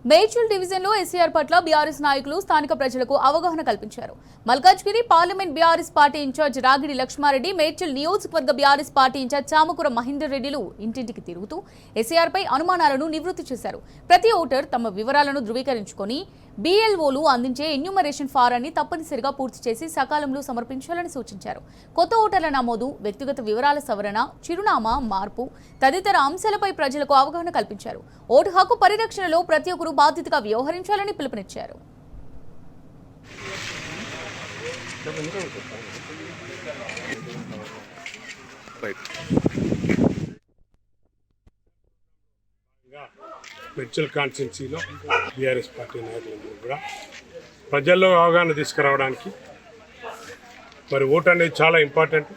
మేడ్చల్ డివిజన్లో ఎస్ఆర్ పట్ల బీఆర్ఎస్ నాయకులు స్థానిక ప్రజలకు అవగాహన కల్పించారు. Malkajgiri parliament BRS party incharge Ragidi Lakshmareddy, Medchal నియోజకవర్గ BRS party incharge Chamakura Mahender రెడ్డిలు ఇంటింటికి తిరుగుతూ ఎస్ఆర్ పై అనుమానాలను నివృత్తి చేశారు. ప్రతి ఓటర్ తమ వివరాలను ధృవీకరించుకొని బీఎల్ఓలు అందించే ఎన్యూమరేషన్ ఫారాన్ని తప్పనిసరిగా పూర్తి చేసి సకాలంలో సమర్పించాలని సూచించారు. కొత్త ఓటర్ల నమోదు, వ్యక్తిగత వివరాల సవరణ, చిరునామా మార్పు తదితర అంశాలపై ప్రజలకు అవగాహన కల్పించారు. ఓటు హక్కు పరిరక్షణలో ప్రతి ఒక్కరూ బాధ్యతగా వ్యవహరించాలని పిలుపునిచ్చారు. మేడ్చల్ కాన్స్టిట్యున్సీలో బీఆర్ఎస్ పార్టీ నాయకులందరూ కూడా ప్రజల్లో అవగాహన తీసుకురావడానికి మరి ఓటు అనేది చాలా ఇంపార్టెంట్.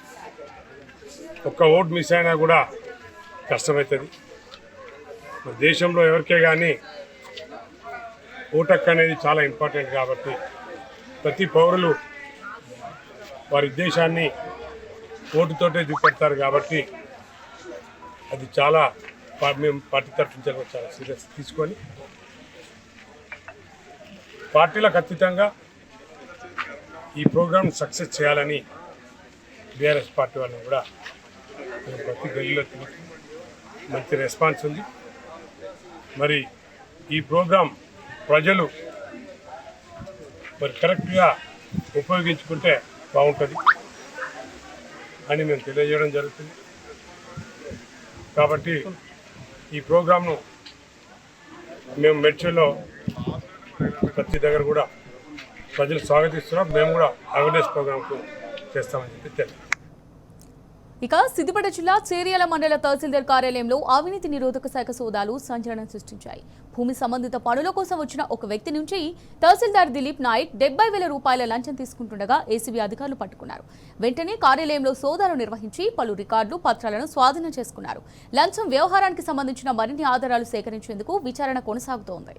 ఒక్క ఓటు మిస్ అయినా కూడా కష్టమవుతుంది. మరి దేశంలో ఎవరికే కానీ ఓటు హక్కు అనేది చాలా ఇంపార్టెంట్ కాబట్టి ప్రతి పౌరులు వారి ఉద్దేశాన్ని ఓటుతోటే చూపెడతారు కాబట్టి అది చాలా మేము పార్టీ తరఫు నుంచి చాలా సీరియస్ తీసుకొని పార్టీలకు అతీతంగా ఈ ప్రోగ్రామ్ సక్సెస్ చేయాలని బీఆర్ఎస్ పార్టీ వాళ్ళని కూడా మేము ప్రతి గల్లీలో తిరిగి మంచి రెస్పాన్స్ ఉంది. మరి ఈ ప్రోగ్రాం ప్రజలు మరి కరెక్ట్గా ఉపయోగించుకుంటే బాగుంటుంది అని మేము తెలియజేయడం జరుగుతుంది. కాబట్టి ఈ ప్రోగ్రామ్ను మేము మేడ్చల్లో ప్రతి దగ్గర కూడా ప్రజలు స్వాగతిస్తున్నాం. మేము కూడా అవేర్నెస్ ప్రోగ్రామ్కు చేస్తామని చెప్పి తెలియదు. ఇక సిద్దిపేట జిల్లా చేర్యాల మండల తహసీల్దార్ కార్యాలయంలో అవినీతి నిరోధక శాఖ సోదాలు సంచలనం సృష్టించాయి. భూమి సంబంధిత పనుల కోసం వచ్చిన ఒక వ్యక్తి నుంచి తహసీల్దార్ దిలీప్ నాయక్ 70,000 రూపాయల లంచం తీసుకుంటుండగా ఏసీబీ అధికారులు పట్టుకున్నారు. వెంటనే కార్యాలయంలో సోదాలు నిర్వహించి పలు రికార్డులు, పత్రాలను స్వాధీనం చేసుకున్నారు. లంచం వ్యవహారానికి సంబంధించిన మరిన్ని ఆధారాలు సేకరించేందుకు విచారణ కొనసాగుతోంది.